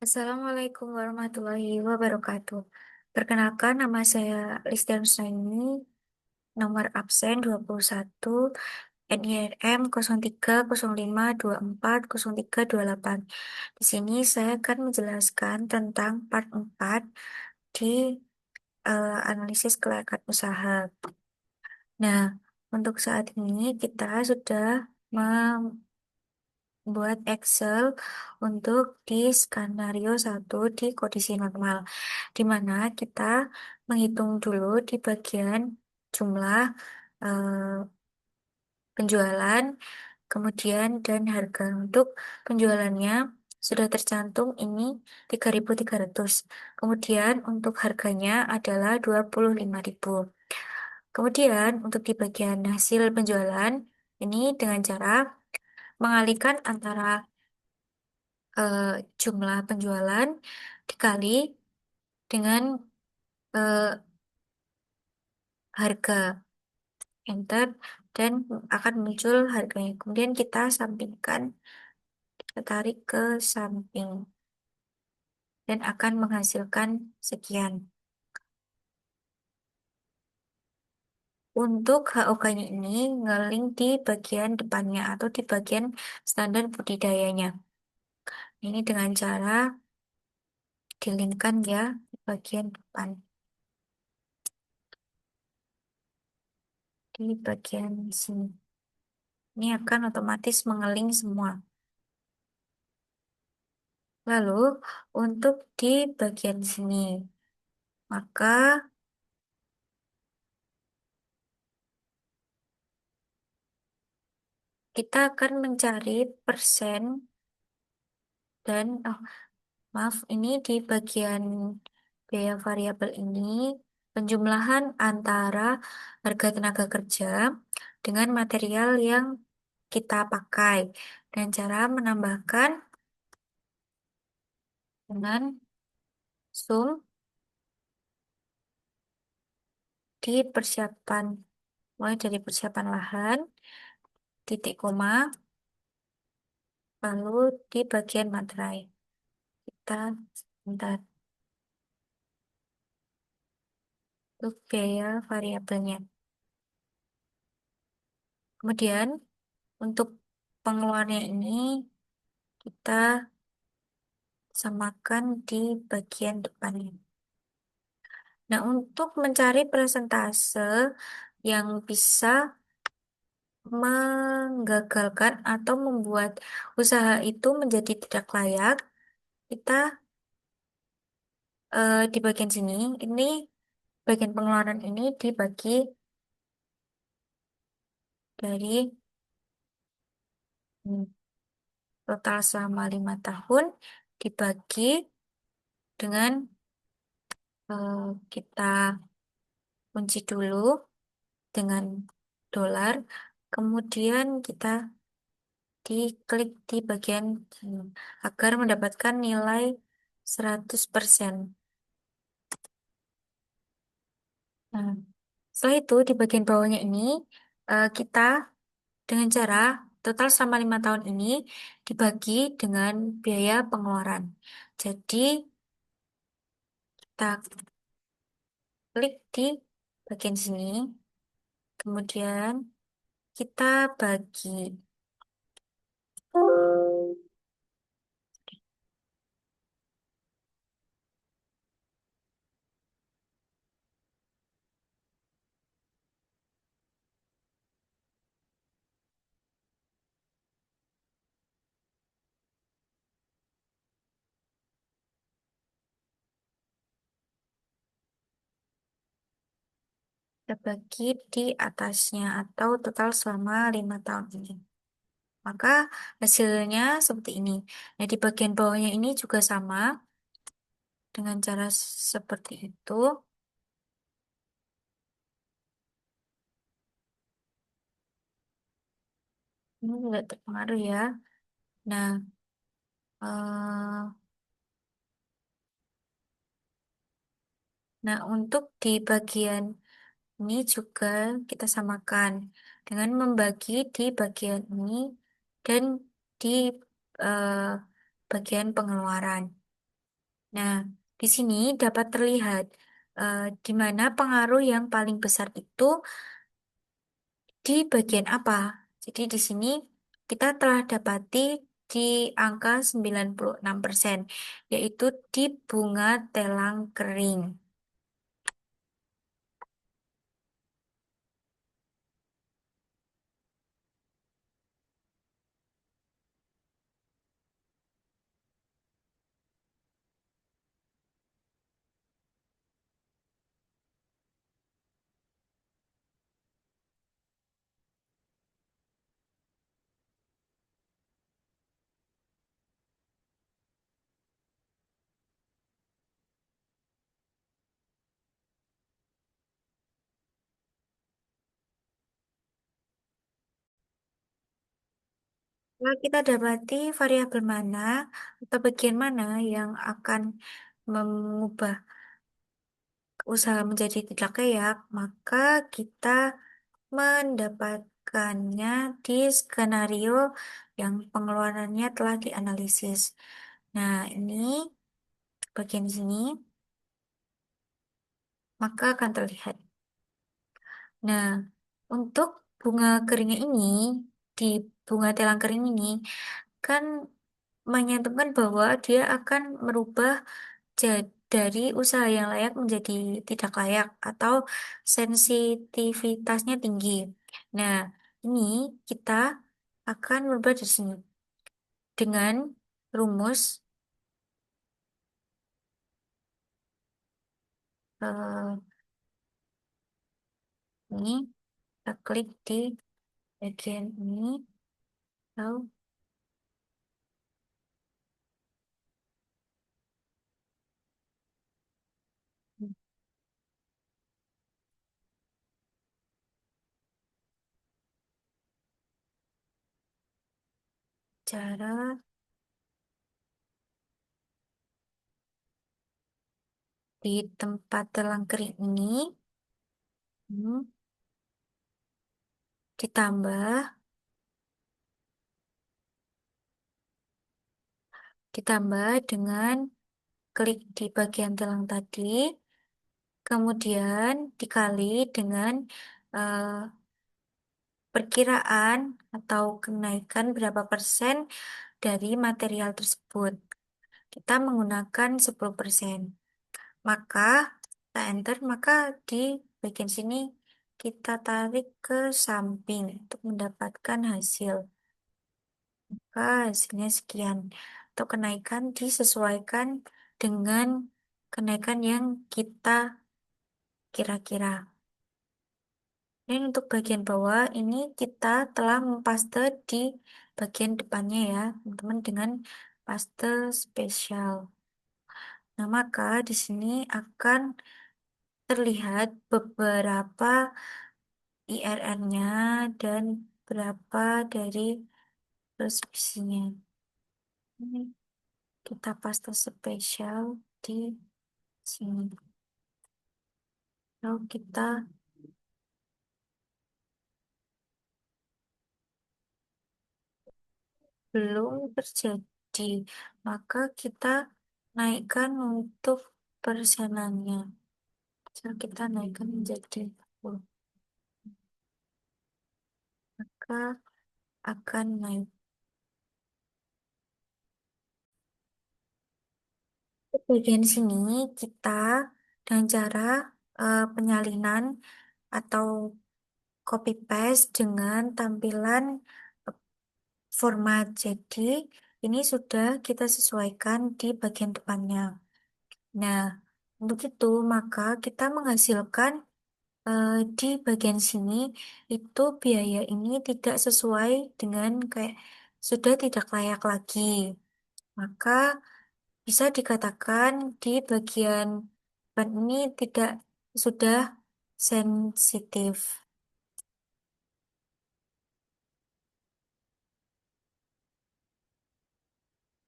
Assalamualaikum warahmatullahi wabarakatuh. Perkenalkan, nama saya Listian Nusaini, nomor absen 21, NIRM 0305240328. Di sini saya akan menjelaskan tentang part 4 di analisis kelayakan usaha. Nah, untuk saat ini kita sudah buat Excel untuk di skenario 1 di kondisi normal, di mana kita menghitung dulu di bagian jumlah eh, penjualan, kemudian dan harga. Untuk penjualannya sudah tercantum ini 3.300. Kemudian untuk harganya adalah 25.000. Kemudian untuk di bagian hasil penjualan ini dengan cara mengalihkan antara eh, jumlah penjualan dikali dengan eh, harga, enter, dan akan muncul harganya. Kemudian kita sampingkan, kita tarik ke samping dan akan menghasilkan sekian. Untuk HOK-nya ini ngeling di bagian depannya atau di bagian standar budidayanya. Ini dengan cara dilingkan ya di bagian depan, di bagian sini. Ini akan otomatis mengeling semua. Lalu untuk di bagian sini, maka kita akan mencari persen dan, maaf, ini di bagian biaya variabel ini, penjumlahan antara harga tenaga kerja dengan material yang kita pakai dan cara menambahkan dengan sum di persiapan, mulai dari persiapan lahan, titik koma, lalu di bagian materai. Kita sebentar untuk biaya variabelnya. Kemudian untuk pengeluarannya ini kita samakan di bagian depannya. Nah, untuk mencari persentase yang bisa menggagalkan atau membuat usaha itu menjadi tidak layak, kita di bagian sini, ini bagian pengeluaran ini dibagi dari hmm, total selama 5 tahun dibagi dengan eh, kita kunci dulu dengan dolar, kemudian kita diklik di bagian sini agar mendapatkan nilai 100%. Nah, setelah itu di bagian bawahnya ini kita dengan cara total selama 5 tahun ini dibagi dengan biaya pengeluaran. Jadi kita klik di bagian sini, kemudian kita bagi. Kita bagi di atasnya atau total selama 5 tahun ini. Maka hasilnya seperti ini. Nah, di bagian bawahnya ini juga sama dengan cara seperti itu. Ini tidak terpengaruh ya. Nah, eh, untuk di bagian ini juga kita samakan dengan membagi di bagian ini dan di eh, bagian pengeluaran. Nah, di sini dapat terlihat di mana pengaruh yang paling besar itu di bagian apa. Jadi di sini kita telah dapati di angka 96%, yaitu di bunga telang kering. Nah, kita dapati variabel mana atau bagian mana yang akan mengubah usaha menjadi tidak layak, maka kita mendapatkannya di skenario yang pengeluarannya telah dianalisis. Nah, ini bagian sini, maka akan terlihat. Nah, untuk bunga keringnya ini, di bunga telang kering ini, kan menyantumkan bahwa dia akan merubah dari usaha yang layak menjadi tidak layak atau sensitivitasnya tinggi. Nah, ini kita akan merubah di sini dengan rumus eh, ini. Kita klik di bagian ini, lalu cara di tempat telang kering ini hmm, ditambah ditambah dengan klik di bagian telang tadi, kemudian dikali dengan eh, perkiraan atau kenaikan berapa persen dari material tersebut. Kita menggunakan 10%. Maka kita enter, maka di bagian sini kita tarik ke samping untuk mendapatkan hasil. Maka hasilnya sekian. Atau kenaikan disesuaikan dengan kenaikan yang kita kira-kira. Dan untuk bagian bawah ini kita telah mempaste di bagian depannya ya, teman-teman dengan paste spesial. Nah, maka di sini akan terlihat beberapa IRR-nya dan berapa dari preskripsinya. Ini kita paste spesial di sini. Lalu kita belum terjadi, maka kita naikkan untuk persenannya. Misal kita naikkan menjadi 10, maka akan naik. Di bagian sini kita dengan cara penyalinan atau copy paste dengan tampilan eh, format. Jadi ini sudah kita sesuaikan di bagian depannya. Nah, untuk itu maka kita menghasilkan di bagian sini itu biaya ini tidak sesuai dengan kayak sudah tidak layak lagi. Maka bisa dikatakan di bagian ban ini tidak sudah sensitif.